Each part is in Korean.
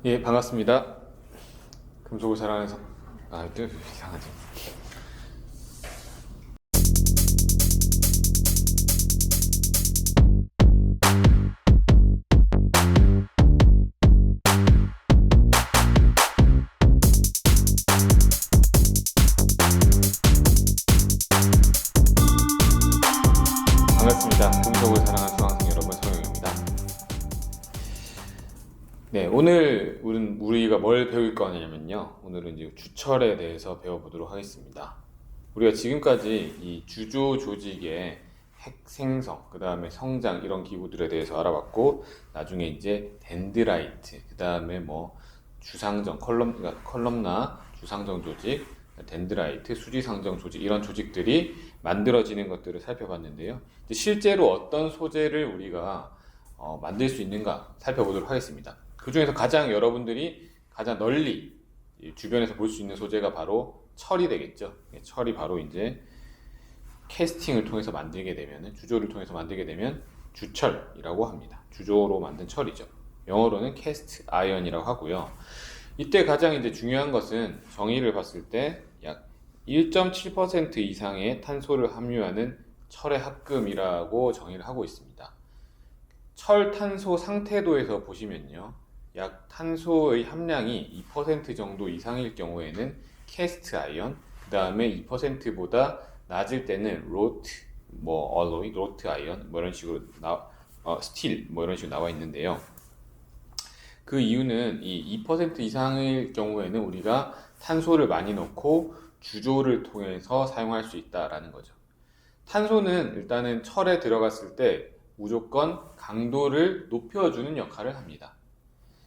예, 반갑습니다. 금속을 사랑하는 또 이상하지. 반갑습니다. 금속을 사랑하는 수강생 여러분, 성영입니다. 네, 오늘 우리가 뭘 배울 거냐면요. 오늘은 이제 주철에 대해서 배워보도록 하겠습니다. 우리가 지금까지 이 주조 조직의 핵 생성, 그 다음에 성장 이런 기구들에 대해서 알아봤고, 나중에 이제 덴드라이트, 그 다음에 뭐 주상정, 컬럼나 주상정 조직, 덴드라이트, 수지상정 조직 이런 조직들이 만들어지는 것들을 살펴봤는데요. 이제 실제로 어떤 소재를 우리가 만들 수 있는가 살펴보도록 하겠습니다. 그 중에서 여러분들이 가장 널리 주변에서 볼 수 있는 소재가 바로 철이 되겠죠. 철이 바로 이제 캐스팅을 통해서 만들게 되면, 주조를 통해서 만들게 되면 주철이라고 합니다. 주조로 만든 철이죠. 영어로는 캐스트 아이언이라고 하고요. 이때 가장 이제 중요한 것은 정의를 봤을 때 약 1.7% 이상의 탄소를 함유하는 철의 합금이라고 정의를 하고 있습니다. 철 탄소 상태도에서 보시면요. 약 탄소의 함량이 2% 정도 이상일 경우에는 캐스트 아이언, 그 다음에 2%보다 낮을 때는 로트, 얼로이, 로트 아이언, 이런 식으로 스틸, 이런 식으로 나와 있는데요. 그 이유는 이 2% 이상일 경우에는 우리가 탄소를 많이 넣고 주조를 통해서 사용할 수 있다라는 거죠. 탄소는 일단은 철에 들어갔을 때 무조건 강도를 높여주는 역할을 합니다.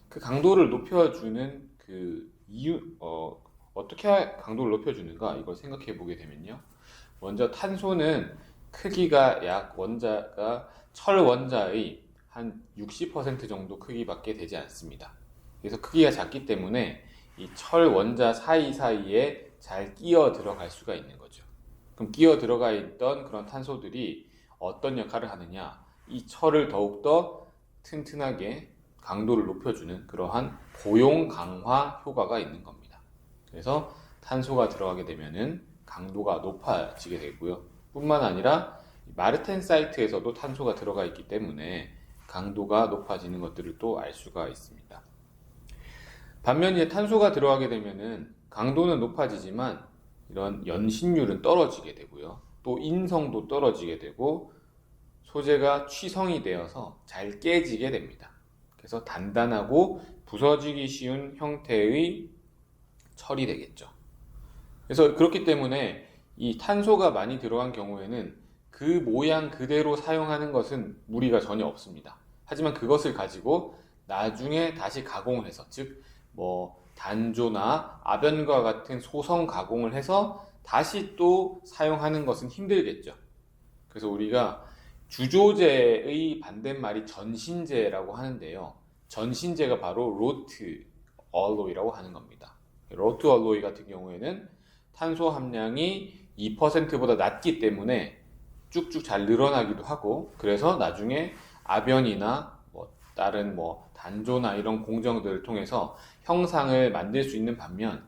그 강도를 높여주는 그 이유, 어떻게 강도를 높여주는가 이걸 생각해 보게 되면요. 먼저 탄소는 크기가 철 원자의 한 60% 정도 크기밖에 되지 않습니다. 그래서 크기가 작기 때문에 이 철 원자 사이사이에 잘 끼어 들어갈 수가 있는 거죠. 그럼 끼어 들어가 있던 그런 탄소들이 어떤 역할을 하느냐? 이 철을 더욱더 튼튼하게 강도를 높여주는 그러한 고용 강화 효과가 있는 겁니다. 그래서 탄소가 들어가게 되면은 강도가 높아지게 되고요. 뿐만 아니라 마르텐사이트에서도 탄소가 들어가 있기 때문에 강도가 높아지는 것들을 또 알 수가 있습니다. 반면 이제 탄소가 들어가게 되면은 강도는 높아지지만 이런 연신율은 떨어지게 되고요. 또 인성도 떨어지게 되고 소재가 취성이 되어서 잘 깨지게 됩니다. 그래서 단단하고 부서지기 쉬운 형태의 철이 되겠죠. 그래서 그렇기 때문에 이 탄소가 많이 들어간 경우에는 그 모양 그대로 사용하는 것은 무리가 전혀 없습니다. 하지만 그것을 가지고 나중에 다시 가공을 해서, 즉 단조나 아변과 같은 소성 가공을 해서 다시 또 사용하는 것은 힘들겠죠. 그래서 우리가 주조제의 반대말이 전신제라고 하는데요. 전신제가 바로 로트 얼로이라고 하는 겁니다. 로트 얼로이 같은 경우에는 탄소 함량이 2%보다 낮기 때문에 쭉쭉 잘 늘어나기도 하고, 그래서 나중에 아변이나 다른 단조나 이런 공정들을 통해서 형상을 만들 수 있는 반면,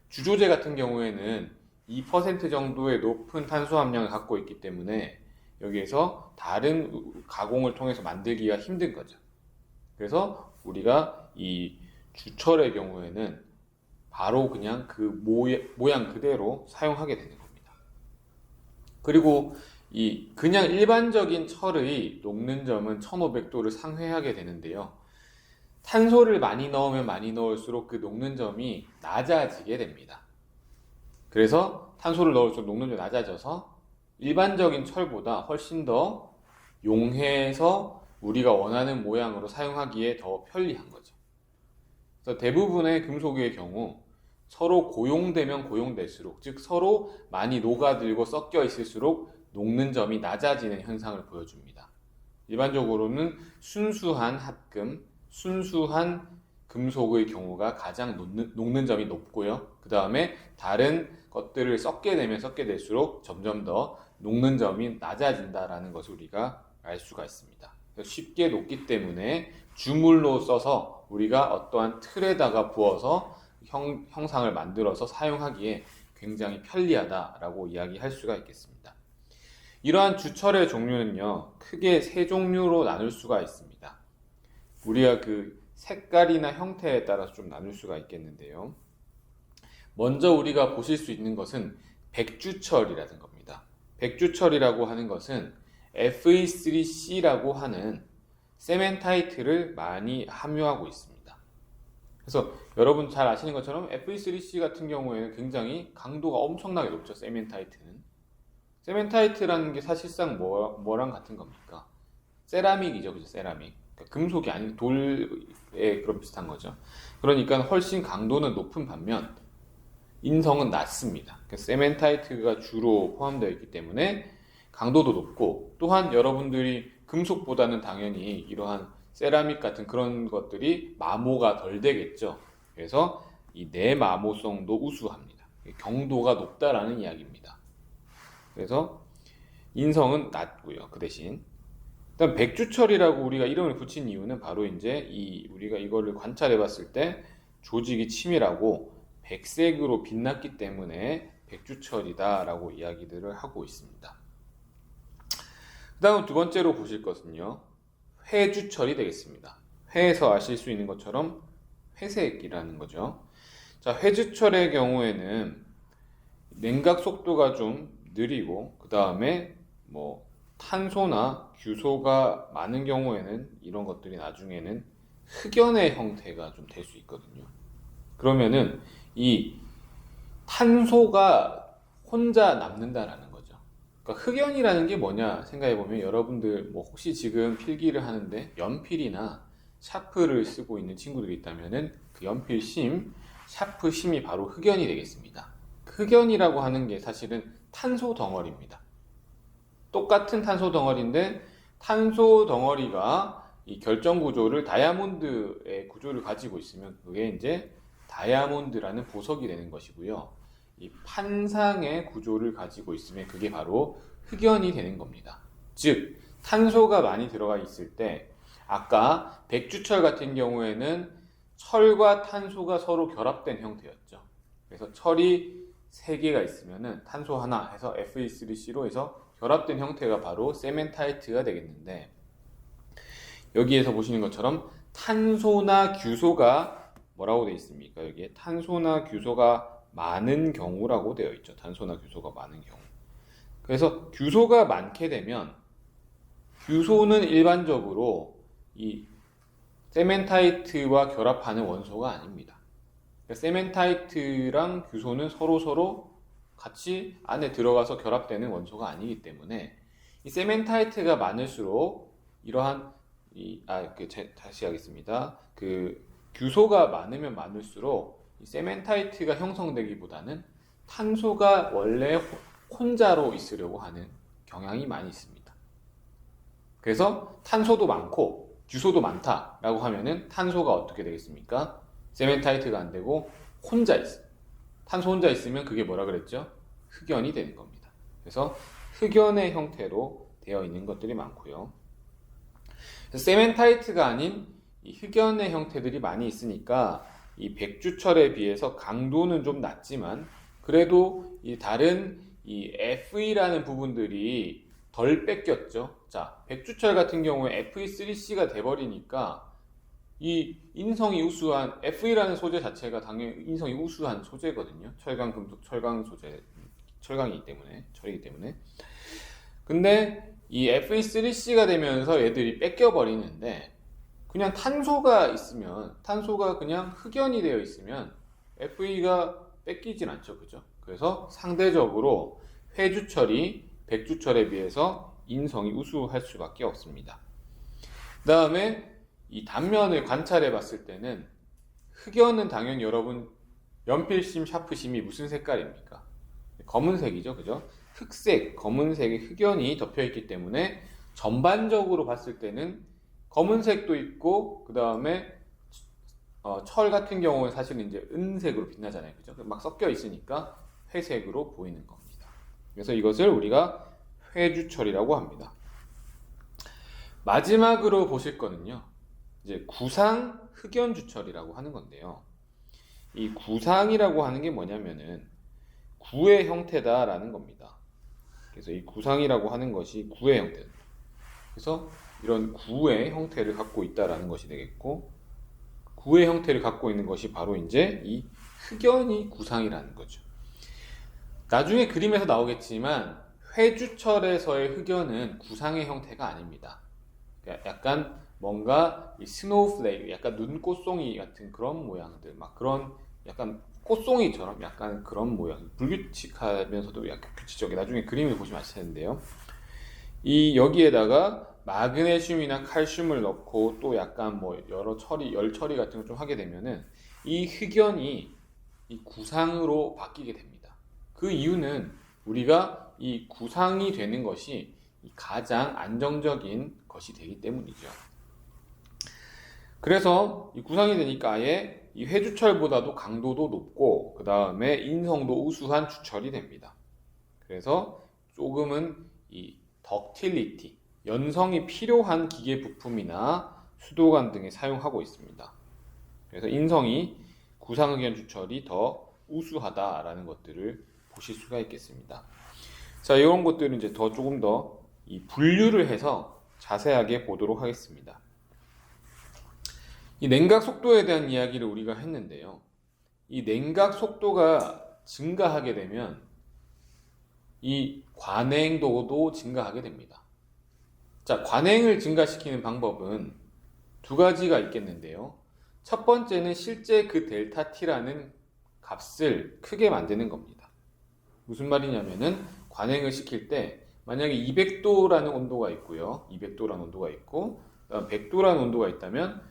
주조제 같은 경우에는 2% 정도의 높은 탄소 함량을 갖고 있기 때문에 여기에서 다른 가공을 통해서 만들기가 힘든 거죠. 그래서 우리가 이 주철의 경우에는 바로 그냥 그 모양 그대로 사용하게 되는 겁니다. 그리고 그냥 일반적인 철의 녹는 점은 1500도를 상회하게 되는데요. 탄소를 많이 넣으면 많이 넣을수록 그 녹는 점이 낮아지게 됩니다. 그래서 탄소를 넣을수록 녹는 점이 낮아져서 일반적인 철보다 훨씬 더 용해서 우리가 원하는 모양으로 사용하기에 더 편리한 거죠. 그래서 대부분의 금속의 경우 서로 고용되면 고용될수록, 즉 서로 많이 녹아들고 섞여 있을수록 녹는 점이 낮아지는 현상을 보여줍니다. 일반적으로는 순수한 합금, 순수한 금속의 경우가 가장 녹는 점이 높고요. 그 다음에 다른 것들을 섞게 되면 섞게 될수록 점점 더 녹는 점이 낮아진다라는 것을 우리가 알 수가 있습니다. 쉽게 녹기 때문에 주물로 써서 우리가 어떠한 틀에다가 부어서 형상을 만들어서 사용하기에 굉장히 편리하다라고 이야기할 수가 있겠습니다. 이러한 주철의 종류는요, 크게 세 종류로 나눌 수가 있습니다. 우리가 그 색깔이나 형태에 따라서 좀 나눌 수가 있겠는데요. 먼저 우리가 보실 수 있는 것은 백주철이라는 겁니다. 백주철이라고 하는 것은 Fe3C라고 하는 세멘타이트를 많이 함유하고 있습니다. 그래서 여러분 잘 아시는 것처럼 Fe3C 같은 경우에는 굉장히 강도가 엄청나게 높죠. 세멘타이트는. 세멘타이트라는 게 사실상 뭐랑 같은 겁니까? 세라믹이죠. 그죠? 세라믹. 그러니까 금속이 아닌 돌에 그런 비슷한 거죠. 그러니까 훨씬 강도는 높은 반면 인성은 낮습니다. 세멘타이트가 주로 포함되어 있기 때문에 강도도 높고, 또한 여러분들이 금속보다는 당연히 이러한 세라믹 같은 그런 것들이 마모가 덜 되겠죠. 그래서 이 내마모성도 우수합니다. 경도가 높다라는 이야기입니다. 그래서 인성은 낮고요. 그 대신 일단 백주철이라고 우리가 이름을 붙인 이유는 바로 이제 우리가 이거를 관찰해 봤을 때 조직이 치밀하고 백색으로 빛났기 때문에 백주철이다라고 이야기들을 하고 있습니다. 그 다음 두 번째로 보실 것은요, 회주철이 되겠습니다. 회에서 아실 수 있는 것처럼 회색이라는 거죠. 자, 회주철의 경우에는 냉각 속도가 좀 느리고, 그 다음에 탄소나 규소가 많은 경우에는 이런 것들이 나중에는 흑연의 형태가 좀 될 수 있거든요. 그러면은 이 탄소가 혼자 남는다라는 거죠. 그러니까 흑연이라는 게 뭐냐 생각해보면, 여러분들 혹시 지금 필기를 하는데 연필이나 샤프를 쓰고 있는 친구들이 있다면은 그 연필 심, 샤프 심이 바로 흑연이 되겠습니다. 흑연이라고 하는 게 사실은 탄소 덩어리입니다. 똑같은 탄소 덩어리인데 탄소 덩어리가 이 결정 구조를 다이아몬드의 구조를 가지고 있으면 그게 이제 다이아몬드라는 보석이 되는 것이고요. 이 판상의 구조를 가지고 있으면 그게 바로 흑연이 되는 겁니다. 즉, 탄소가 많이 들어가 있을 때 아까 백주철 같은 경우에는 철과 탄소가 서로 결합된 형태였죠. 그래서 철이 3개가 있으면은 탄소 하나 해서 Fe3C로 해서 결합된 형태가 바로 세멘타이트가 되겠는데, 여기에서 보시는 것처럼 탄소나 규소가 뭐라고 되어 있습니까? 여기에 탄소나 규소가 많은 경우라고 되어 있죠. 탄소나 규소가 많은 경우. 그래서 규소가 많게 되면, 규소는 일반적으로 이 세멘타이트와 결합하는 원소가 아닙니다. 그러니까 세멘타이트랑 규소는 서로 같이 안에 들어가서 결합되는 원소가 아니기 때문에 이 세멘타이트가 많을수록 이러한 다시 하겠습니다. 규소가 많으면 많을수록 이 세멘타이트가 형성되기보다는 탄소가 원래 혼자로 있으려고 하는 경향이 많이 있습니다. 그래서 탄소도 많고 규소도 많다라고 하면은 탄소가 어떻게 되겠습니까? 세멘타이트가 안 되고 혼자 있어요. 탄소 혼자 있으면 그게 뭐라 그랬죠? 흑연이 되는 겁니다. 그래서 흑연의 형태로 되어 있는 것들이 많고요. 세멘타이트가 아닌 이 흑연의 형태들이 많이 있으니까 이 백주철에 비해서 강도는 좀 낮지만 그래도 이 다른 이 Fe라는 부분들이 덜 뺏겼죠. 자, 백주철 같은 경우에 Fe3C가 돼버리니까 이 인성이 우수한 Fe라는 소재 자체가 당연히 인성이 우수한 소재거든요. 철강, 금속, 철강 소재, 철강이기 때문에, 철이기 때문에. 근데 이 Fe3C가 되면서 얘들이 뺏겨버리는데, 그냥 탄소가 있으면, 탄소가 그냥 흑연이 되어 있으면 Fe가 뺏기진 않죠. 그죠? 그래서 상대적으로 회주철이 백주철에 비해서 인성이 우수할 수밖에 없습니다. 그 다음에 이 단면을 관찰해 봤을 때는 흑연은 당연히 여러분 연필심, 샤프심이 무슨 색깔입니까? 검은색이죠. 그죠? 흑색, 검은색의 흑연이 덮여 있기 때문에 전반적으로 봤을 때는 검은색도 있고, 그 다음에 철 같은 경우는 사실은 이제 은색으로 빛나잖아요. 그죠? 막 섞여 있으니까 회색으로 보이는 겁니다. 그래서 이것을 우리가 회주철이라고 합니다. 마지막으로 보실 거는요, 이제 구상 흑연 주철이라고 하는 건데요. 이 구상이라고 하는 게 뭐냐면은 구의 형태다라는 겁니다. 그래서 이 구상이라고 하는 것이 구의 형태. 그래서 이런 구의 형태를 갖고 있다라는 것이 되겠고, 구의 형태를 갖고 있는 것이 바로 이제 이 흑연이 구상이라는 거죠. 나중에 그림에서 나오겠지만 회주철에서의 흑연은 구상의 형태가 아닙니다. 그러니까 약간 뭔가 이 스노우플레이크, 약간 눈꽃송이 같은 그런 모양들, 막 그런 약간 꽃송이처럼 약간 그런 모양, 불규칙하면서도 약간 규칙적인, 나중에 그림을 보시면 아실 텐데요. 이 여기에다가 마그네슘이나 칼슘을 넣고 또 약간 뭐 여러 처리, 열 처리 같은 걸 좀 하게 되면은 이 흑연이 이 구상으로 바뀌게 됩니다. 그 이유는 우리가 이 구상이 되는 것이 가장 안정적인 것이 되기 때문이죠. 그래서 이 구상이 되니까 아예 이 회주철보다도 강도도 높고 그 다음에 인성도 우수한 주철이 됩니다. 그래서 조금은 이 덕틸리티, 연성이 필요한 기계 부품이나 수도관 등에 사용하고 있습니다. 그래서 인성이 구상흑연 주철이 더 우수하다라는 것들을 보실 수가 있겠습니다. 자, 이런 것들은 이제 더 조금 더 이 분류를 해서 자세하게 보도록 하겠습니다. 이 냉각 속도에 대한 이야기를 우리가 했는데요. 이 냉각 속도가 증가하게 되면 이 관행도도 증가하게 됩니다. 자, 관행을 증가시키는 방법은 두 가지가 있겠는데요. 첫 번째는 실제 그 델타 T라는 값을 크게 만드는 겁니다. 무슨 말이냐면은 관행을 시킬 때 만약에 200도라는 온도가 있고요. 200도라는 온도가 있고 100도라는 온도가 있다면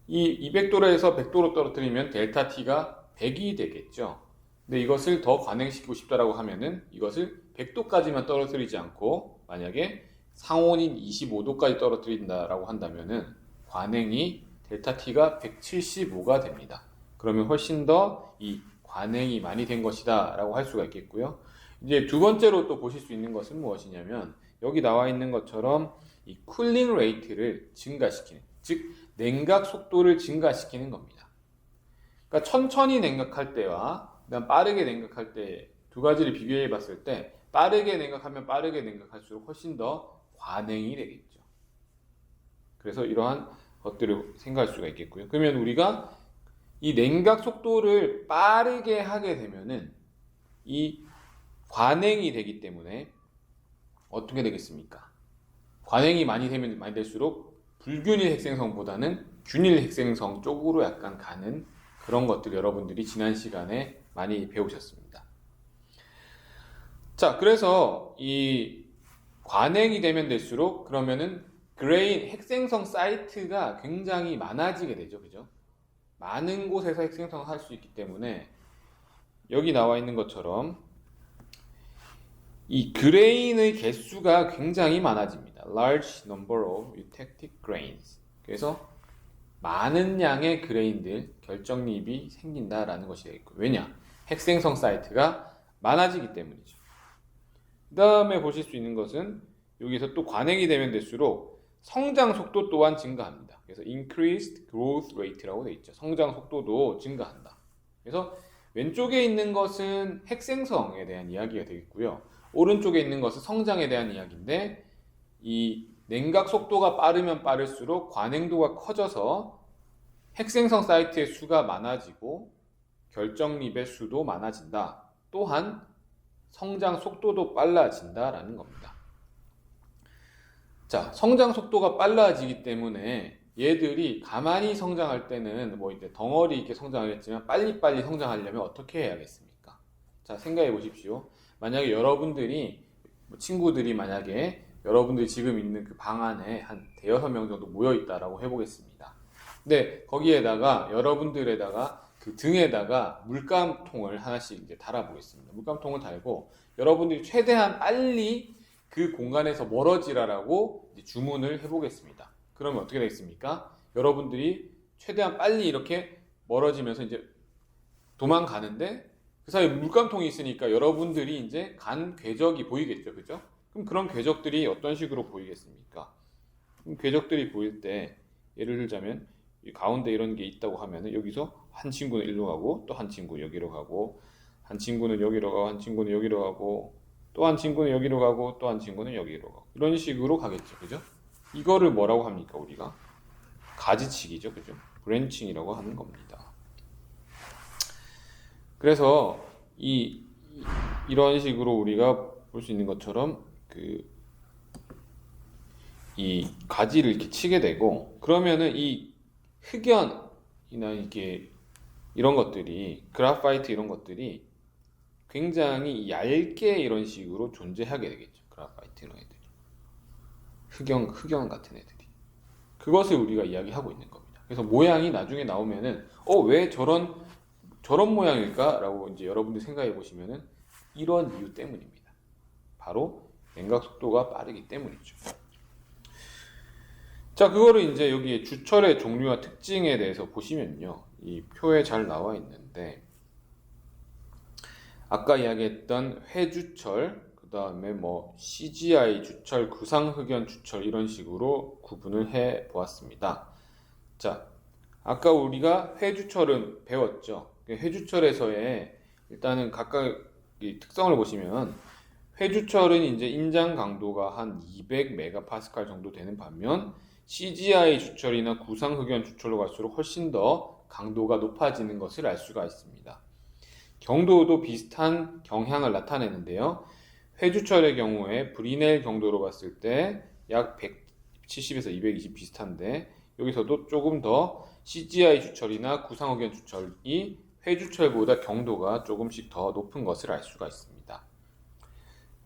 이 200도에서 100도로 떨어뜨리면 델타 T가 100이 되겠죠. 근데 이것을 더 관행시키고 싶다라고 하면은 이것을 100도까지만 떨어뜨리지 않고 만약에 상온인 25도까지 떨어뜨린다라고 한다면은 관행이 델타 T가 175가 됩니다. 그러면 훨씬 더 이 관행이 많이 된 것이다 라고 할 수가 있겠고요. 이제 두 번째로 또 보실 수 있는 것은 무엇이냐면 여기 나와 있는 것처럼 이 쿨링 레이트를 증가시키는, 즉 냉각 속도를 증가시키는 겁니다. 그러니까 천천히 냉각할 때와 그다음 빠르게 냉각할 때 두 가지를 비교해 봤을 때 빠르게 냉각하면 빠르게 냉각할수록 훨씬 더 관행이 되겠죠. 그래서 이러한 것들을 생각할 수가 있겠고요. 그러면 우리가 이 냉각 속도를 빠르게 하게 되면은 이 관행이 되기 때문에 어떻게 되겠습니까? 관행이 많이 되면 많이 될수록 불균일 핵생성보다는 균일 핵생성 쪽으로 약간 가는 그런 것들 여러분들이 지난 시간에 많이 배우셨습니다. 자, 그래서 이 관행이 되면 될수록 그러면은 그레인 핵생성 사이트가 굉장히 많아지게 되죠. 그죠? 많은 곳에서 핵생성을 할 수 있기 때문에 여기 나와 있는 것처럼 이 그레인의 개수가 굉장히 많아집니다. Large number of eutectic grains. 그래서 많은 양의 그레인들, 결정립이 생긴다라는 것이 되겠고, 왜냐? 핵생성 사이트가 많아지기 때문이죠. 그 다음에 보실 수 있는 것은 여기서 또 관행이 되면 될수록 성장 속도 또한 증가합니다. 그래서 increased growth rate라고 되어 있죠. 성장 속도도 증가한다. 그래서 왼쪽에 있는 것은 핵생성에 대한 이야기가 되겠고요. 오른쪽에 있는 것은 성장에 대한 이야기인데 이 냉각 속도가 빠르면 빠를수록 관행도가 커져서 핵생성 사이트의 수가 많아지고 결정립의 수도 많아진다. 또한 성장 속도도 빨라진다라는 겁니다. 자, 성장 속도가 빨라지기 때문에 얘들이 가만히 성장할 때는 뭐 이제 덩어리 있게 성장하겠지만 빨리빨리 성장하려면 어떻게 해야겠습니까? 자, 생각해 보십시오. 만약에 여러분들이 친구들이 만약에 여러분들이 지금 있는 그 방 안에 한 대여섯 명 정도 모여 있다라고 해보겠습니다. 근데 거기에다가 여러분들에다가 그 등에다가 물감통을 하나씩 이제 달아보겠습니다. 물감통을 달고 여러분들이 최대한 빨리 그 공간에서 멀어지라라고 이제 주문을 해보겠습니다. 그러면 어떻게 되겠습니까? 여러분들이 최대한 빨리 이렇게 멀어지면서 이제 도망가는데 그 사이에 물감통이 있으니까 여러분들이 이제 간 궤적이 보이겠죠, 그죠? 그럼 그런 궤적들이 어떤 식으로 보이겠습니까? 그럼 궤적들이 보일 때 예를 들자면 이 가운데 이런 게 있다고 하면은 여기서 한 친구는 일로 가고 또 한 친구 여기로 가고 한 친구는 여기로 가고 한 친구는 여기로 가고 또 한 친구는 여기로 가고 또 한 친구는 여기로 가고 이런 식으로 가겠죠. 그죠? 이거를 뭐라고 합니까? 우리가 가지치기죠. 그죠? 브랜칭이라고 하는 겁니다. 그래서 이런 식으로 우리가 볼 수 있는 것처럼 이 가지를 이렇게 치게 되고 그러면은 이 흑연이나 이게 이런 것들이 그래파이트 이런 것들이 굉장히 얇게 이런 식으로 존재하게 되겠죠. 그래파이트 이런 애들이 흑연 같은 애들이 그것을 우리가 이야기하고 있는 겁니다. 그래서 모양이 나중에 나오면은 왜 저런 모양일까? 라고 이제 여러분들 생각해 보시면은 이런 이유 때문입니다. 바로 냉각 속도가 빠르기 때문이죠. 자, 그거를 이제 여기 주철의 종류와 특징에 대해서 보시면요. 이 표에 잘 나와 있는데, 아까 이야기했던 회주철, 그 다음에 뭐 CGI 주철, 구상흑연 주철 이런 식으로 구분을 해 보았습니다. 자, 아까 우리가 회주철은 배웠죠. 회주철에서의 일단은 각각 특성을 보시면 회주철은 이제 인장 강도가 한 200메가파스칼 정도 되는 반면 CGI 주철이나 구상흑연 주철로 갈수록 훨씬 더 강도가 높아지는 것을 알 수가 있습니다. 경도도 비슷한 경향을 나타내는데요. 회주철의 경우에 브리넬 경도로 봤을 때 약 170에서 220 비슷한데 여기서도 조금 더 CGI 주철이나 구상흑연 주철이 회주철보다 경도가 조금씩 더 높은 것을 알 수가 있습니다.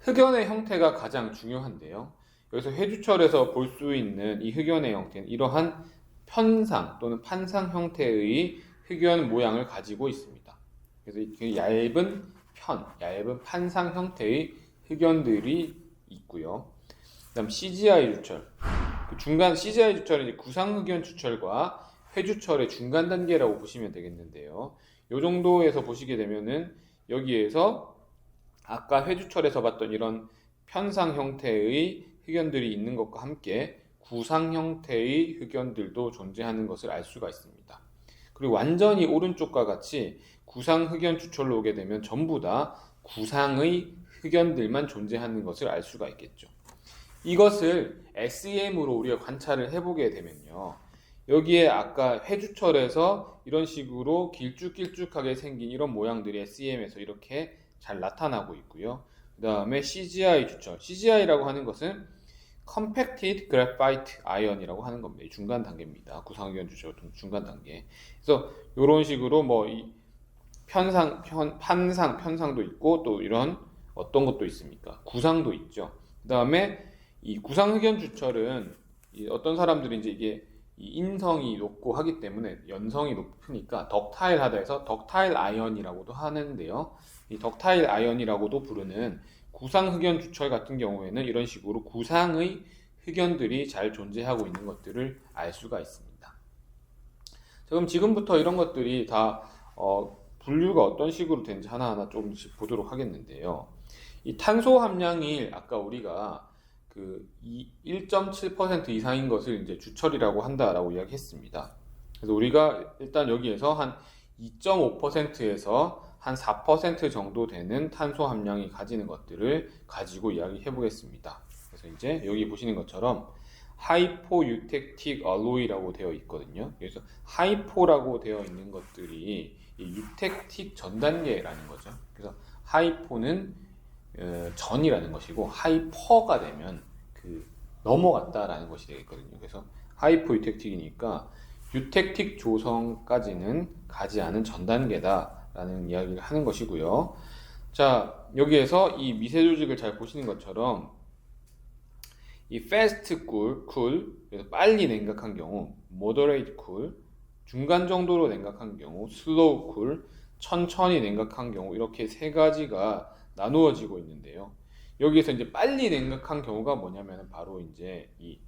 흑연의 형태가 가장 중요한데요. 여기서 회주철에서 볼 수 있는 이 흑연의 형태는 이러한 편상 또는 판상 형태의 흑연 모양을 가지고 있습니다. 그래서 얇은 판상 형태의 흑연들이 있고요. 그다음 CGI 주철, CGI 주철은 이제 구상흑연 주철과 회주철의 중간 단계라고 보시면 되겠는데요. 이 정도에서 보시게 되면은 여기에서 아까 회주철에서 봤던 이런 편상 형태의 흑연들이 있는 것과 함께 구상 형태의 흑연들도 존재하는 것을 알 수가 있습니다. 그리고 완전히 오른쪽과 같이 구상 흑연 주철로 오게 되면 전부 다 구상의 흑연들만 존재하는 것을 알 수가 있겠죠. 이것을 SEM으로 우리가 관찰을 해보게 되면요. 여기에 아까 회주철에서 이런 식으로 길쭉길쭉하게 생긴 이런 모양들이 SEM에서 이렇게 잘 나타나고 있고요. 그 다음에 CGI 주철. CGI라고 하는 것은 Compacted Graphite Ion이라고 하는 겁니다. 중간 단계입니다. 구상흑연 주철 중간 단계. 그래서 이런 식으로 뭐 이 편상도 있고 또 이런 어떤 것도 있습니까? 구상도 있죠. 그 다음에 이 구상흑연 주철은 어떤 사람들이 이제 이게 이 인성이 높고 하기 때문에 연성이 높으니까 덕타일하다 해서 덕타일 아이언이라고도 하는데요. 이 덕타일 아이언이라고도 부르는 구상흑연 주철 같은 경우에는 이런 식으로 구상의 흑연들이 잘 존재하고 있는 것들을 알 수가 있습니다. 자, 그럼 지금부터 이런 것들이 다 분류가 어떤 식으로 되는지 하나하나 조금씩 보도록 하겠는데요. 이 탄소 함량이 아까 우리가 1.7% 이상인 것을 이제 주철이라고 한다라고 이야기했습니다. 그래서 우리가 일단 여기에서 한 2.5%에서 한 4% 정도 되는 탄소 함량이 가지는 것들을 가지고 이야기해 보겠습니다. 그래서 이제 여기 보시는 것처럼 하이포 유택틱 알로이라고 되어 있거든요. 그래서 하이포라고 되어 있는 것들이 유택틱 전 단계라는 거죠. 그래서 하이포는 전이라는 것이고 하이퍼가 되면 넘어갔다라는 것이 되겠거든요. 그래서 하이포 유택틱이니까 유택틱 조성까지는 가지 않은 전 단계다라는 이야기를 하는 것이고요. 자, 여기에서 이 미세 조직을 잘 보시는 것처럼 이 fast cool, 그래서 빨리 냉각한 경우, moderate cool, 중간 정도로 냉각한 경우, slow cool, 천천히 냉각한 경우 이렇게 세 가지가 나누어지고 있는데요. 여기에서 이제 빨리 냉각한 경우가 뭐냐면 바로 이제 이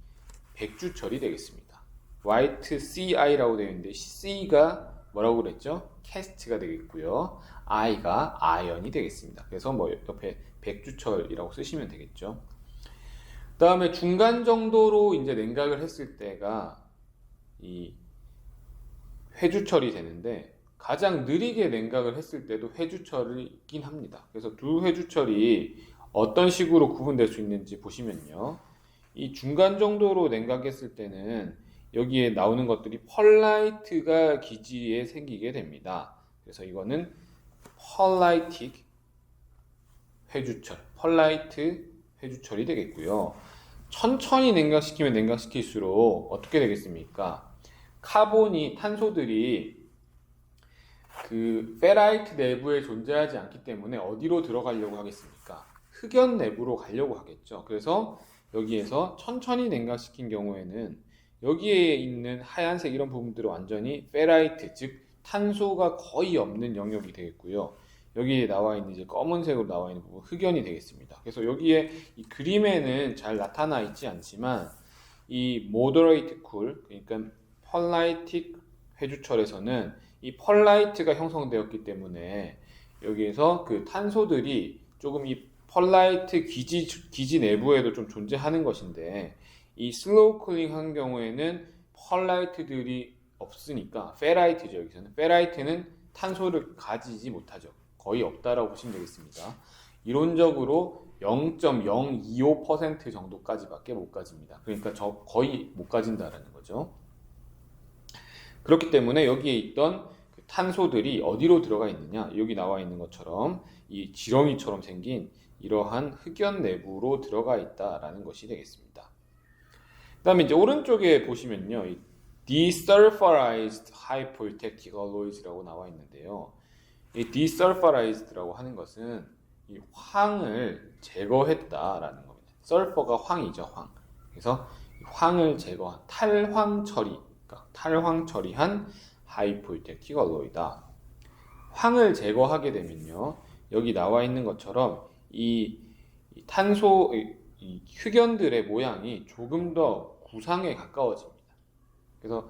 백주철이 되겠습니다. White CI라고 되어 있는데 C가 뭐라고 그랬죠? 캐스트가 되겠고요. I가 아연이 되겠습니다. 그래서 뭐 옆에 백주철이라고 쓰시면 되겠죠. 그 다음에 중간 정도로 이제 냉각을 했을 때가 이 회주철이 되는데 가장 느리게 냉각을 했을 때도 회주철이 있긴 합니다. 그래서 두 회주철이 어떤 식으로 구분될 수 있는지 보시면요. 이 중간 정도로 냉각했을 때는 여기에 나오는 것들이 펄라이트가 기지에 생기게 됩니다. 그래서 이거는 펄라이틱 회주철, 펄라이트 회주철이 되겠고요. 천천히 냉각시키면 냉각시킬수록 어떻게 되겠습니까? 카본이, 탄소들이 그 페라이트 내부에 존재하지 않기 때문에 어디로 들어가려고 하겠습니까? 흑연 내부로 가려고 하겠죠. 그래서 여기에서 천천히 냉각시킨 경우에는 여기에 있는 하얀색 이런 부분들은 완전히 페라이트, 즉 탄소가 거의 없는 영역이 되겠고요. 여기에 나와 있는 이제 검은색으로 나와 있는 부분 흑연이 되겠습니다. 그래서 여기에 이 그림에는 잘 나타나 있지 않지만 이 moderate cool, 그러니까 펄라이틱 회주철에서는 이 펄라이트가 형성되었기 때문에 여기에서 그 탄소들이 조금 이 펄라이트 기지 내부에도 좀 존재하는 것인데 이 슬로우 쿨링 한 경우에는 펄라이트들이 없으니까 페라이트죠. 여기서는 페라이트는 탄소를 가지지 못하죠. 거의 없다라고 보시면 되겠습니다. 이론적으로 0.025% 정도까지밖에 못 가집니다. 그러니까 거의 못 가진다라는 거죠. 그렇기 때문에 여기에 있던 그 탄소들이 어디로 들어가 있느냐, 여기 나와 있는 것처럼 이 지렁이처럼 생긴 이러한 흑연 내부로 들어가 있다라는 것이 되겠습니다. 그 다음에 이제 오른쪽에 보시면요, 이 desulfurized hypoelectric alloys라고 나와 있는데요. 이 desulfurized라고 하는 것은 이 황을 제거했다라는 겁니다. 설퍼가 황이죠, 황. 그래서 황을 제거한 탈황 처리, 그러니까 탈황 처리한 hypoelectric alloy다. 황을 제거하게 되면요, 여기 나와 있는 것처럼 이 탄소, 이 흑연들의 모양이 조금 더 구상에 가까워집니다. 그래서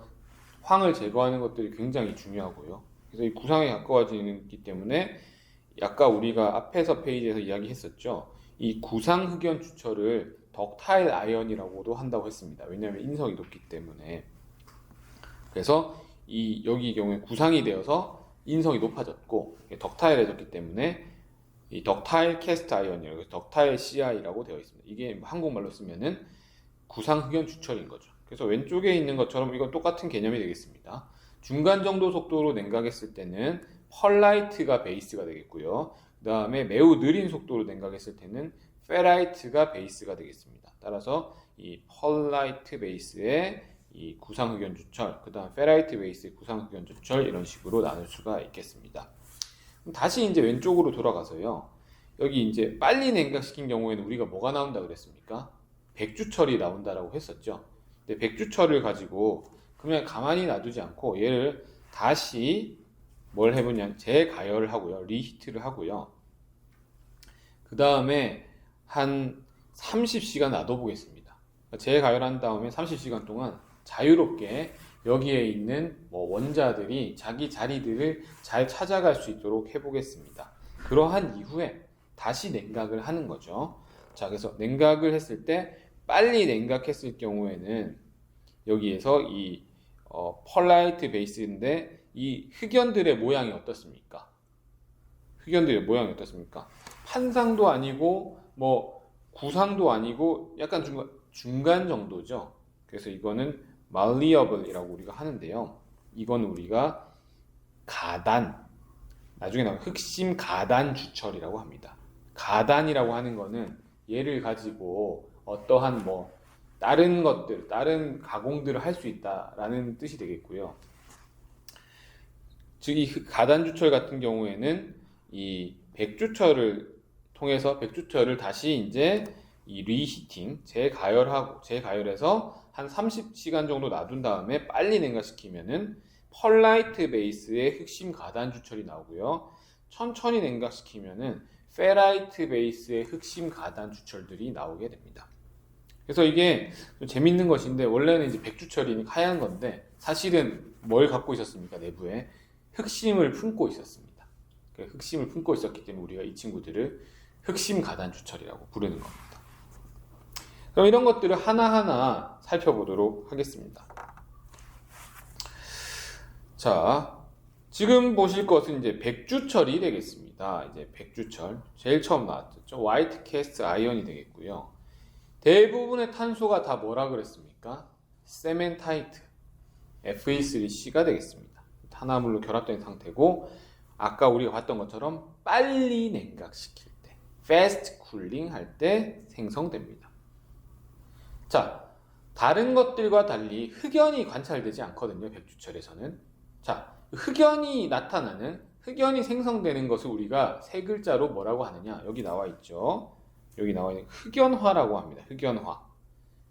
황을 제거하는 것들이 굉장히 중요하고요. 그래서 이 구상에 가까워지기 때문에 아까 우리가 앞에서 페이지에서 이야기했었죠. 이 구상 흑연 주철을 덕타일 아이언이라고도 한다고 했습니다. 왜냐하면 인성이 높기 때문에. 그래서 여기 경우에 구상이 되어서 인성이 높아졌고 덕타일해졌기 때문에 이 덕타일 캐스트 아이언이라고 덕타일 CI라고 되어 있습니다. 이게 한국말로 쓰면은 구상 흑연 주철인 거죠. 그래서 왼쪽에 있는 것처럼 이건 똑같은 개념이 되겠습니다. 중간 정도 속도로 냉각했을 때는 펄라이트가 베이스가 되겠고요. 그 다음에 매우 느린 속도로 냉각했을 때는 페라이트가 베이스가 되겠습니다. 따라서 이 펄라이트 베이스의 이 구상흑연 주철, 그 다음 페라이트 베이스의 구상흑연 주철 이런 식으로 나눌 수가 있겠습니다. 그럼 다시 이제 왼쪽으로 돌아가서요. 여기 이제 빨리 냉각시킨 경우에는 우리가 뭐가 나온다 그랬습니까? 백주철이 나온다라고 했었죠. 근데 백주철을 가지고 그냥 가만히 놔두지 않고 얘를 다시 뭘 해보냐, 재가열을 하고요, 리히트를 하고요. 그 다음에 한 30시간 놔둬보겠습니다. 재가열한 다음에 30시간 동안 자유롭게 여기에 있는 원자들이 자기 자리들을 잘 찾아갈 수 있도록 해보겠습니다. 그러한 이후에 다시 냉각을 하는 거죠. 자, 그래서 냉각을 했을 때 빨리 냉각했을 경우에는 여기에서 이 펄라이트 베이스인데 이 흑연들의 모양이 어떻습니까? 흑연들의 모양이 어떻습니까? 판상도 아니고 구상도 아니고 약간 중간 정도죠. 그래서 이거는 malleable이라고 우리가 하는데요. 이건 우리가 가단, 나중에 나오는 흑심 가단 주철이라고 합니다. 가단이라고 하는 거는 얘를 가지고 어떠한 다른 것들, 다른 가공들을 할 수 있다라는 뜻이 되겠고요. 즉, 이 가단주철 같은 경우에는 이 백주철을 통해서 백주철을 다시 이제 이 리히팅, 재가열해서 한 30시간 정도 놔둔 다음에 빨리 냉각시키면은 펄라이트 베이스의 흑심 가단주철이 나오고요. 천천히 냉각시키면은 페라이트 베이스의 흑심 가단주철들이 나오게 됩니다. 그래서 이게 좀 재밌는 것인데, 원래는 이제 백주철이니까 하얀 건데 사실은 뭘 갖고 있었습니까? 내부에 흑심을 품고 있었습니다. 흑심을 품고 있었기 때문에 우리가 이 친구들을 흑심 가단주철이라고 부르는 겁니다. 그럼 이런 것들을 하나하나 살펴보도록 하겠습니다. 자, 지금 보실 것은 이제 백주철이 되겠습니다. 이제 백주철. 제일 처음 나왔죠. 화이트 캐스트 아이언이 되겠고요. 대부분의 탄소가 다 뭐라 그랬습니까? 세멘타이트, Fe3C가 되겠습니다. 탄화물로 결합된 상태고, 아까 우리가 봤던 것처럼 빨리 냉각시킬 때, fast cooling 할 때 생성됩니다. 자, 다른 것들과 달리 흑연이 관찰되지 않거든요, 백주철에서는. 자, 흑연이 생성되는 것을 우리가 세 글자로 뭐라고 하느냐? 여기 나와 있죠. 여기 나와 있는 흑연화라고 합니다. 흑연화.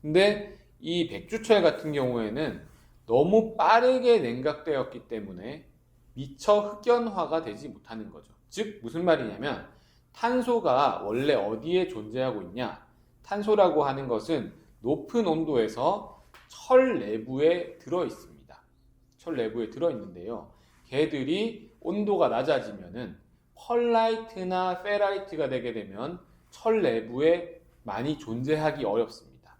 근데 이 백주철 같은 경우에는 너무 빠르게 냉각되었기 때문에 미처 흑연화가 되지 못하는 거죠. 즉, 무슨 말이냐면 탄소가 원래 어디에 존재하고 있냐? 탄소라고 하는 것은 높은 온도에서 철 내부에 들어 있습니다. 철 내부에 들어 있는데요. 걔들이 온도가 낮아지면은 펄라이트나 페라이트가 되게 되면 철 내부에 많이 존재하기 어렵습니다.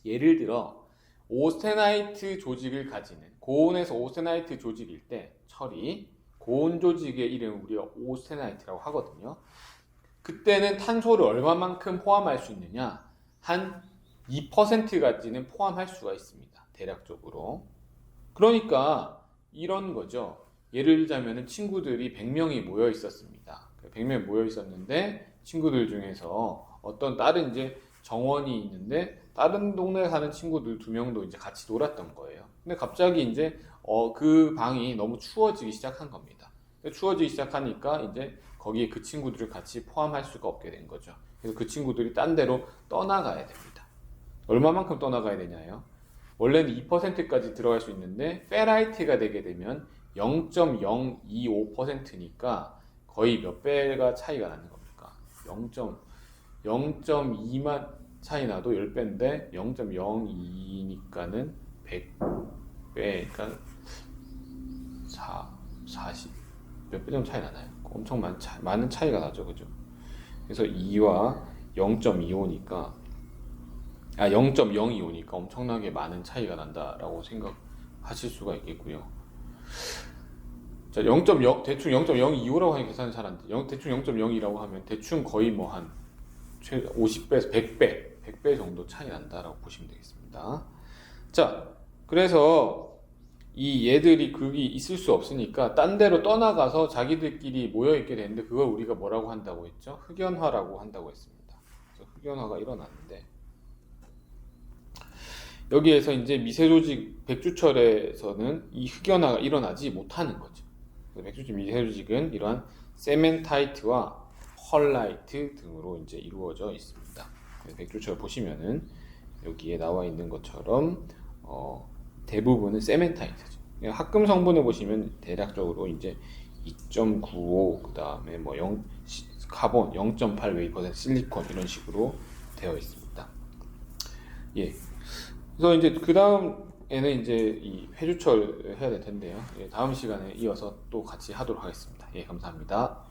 예를 들어 오스테나이트 조직을 가지는 고온에서 오스테나이트 조직일 때 철이 고온 조직의 이름을 우리가 오스테나이트라고 하거든요. 그때는 탄소를 얼마만큼 포함할 수 있느냐? 한 2%까지는 포함할 수가 있습니다. 대략적으로. 그러니까 이런 거죠. 예를 들자면 친구들이 100명이 모여 있었습니다. 100명이 모여 있었는데 친구들 중에서 어떤 다른 이제 정원이 있는데 다른 동네에 사는 친구들 2명도 이제 같이 놀았던 거예요. 근데 갑자기 이제 그 방이 너무 추워지기 시작한 겁니다. 추워지기 시작하니까 이제 거기에 그 친구들을 같이 포함할 수가 없게 된 거죠. 그래서 그 친구들이 딴 데로 떠나가야 됩니다. 얼마만큼 떠나가야 되냐요? 원래는 2%까지 들어갈 수 있는데 페라이트가 되게 되면 0.025%니까 거의 몇 배가 차이가 나는 겁니까? 0.2만 차이 나도 10배인데 0.02니까는 100배, 그러니까 40, 몇 배 정도 차이 나나요? 엄청 많은 차이가 나죠, 그죠? 그래서 2와 0.25니까 0.025니까 엄청나게 많은 차이가 난다라고 생각하실 수가 있겠고요. 자, 대충 0.025라고 하니 계산이 잘 안 돼. 대충 0.02라고 하면 대충 거의 뭐 한 50배에서 100배 정도 차이 난다라고 보시면 되겠습니다. 자, 그래서 이 얘들이 거기 있을 수 없으니까 딴 데로 떠나가서 자기들끼리 모여있게 되는데 그걸 우리가 뭐라고 한다고 했죠? 흑연화라고 한다고 했습니다. 그래서 흑연화가 일어나는데 여기에서 이제 미세조직 백주철에서는 이 흑연화가 일어나지 못하는 거죠. 백주철 미세조직은 이러한 세멘타이트와 펄라이트 등으로 이제 이루어져 있습니다. 백주철 보시면은 여기에 나와 있는 것처럼 대부분은 세멘타이트죠. 합금 성분을 보시면 대략적으로 이제 2.95 그다음에 뭐 카본 0.8 웨이퍼센트 실리콘 이런 식으로 되어 있습니다. 예. 그래서 이제 그 다음에는 이제 이 회주철 해야 될 텐데요. 예, 다음 시간에 이어서 또 같이 하도록 하겠습니다. 예, 감사합니다.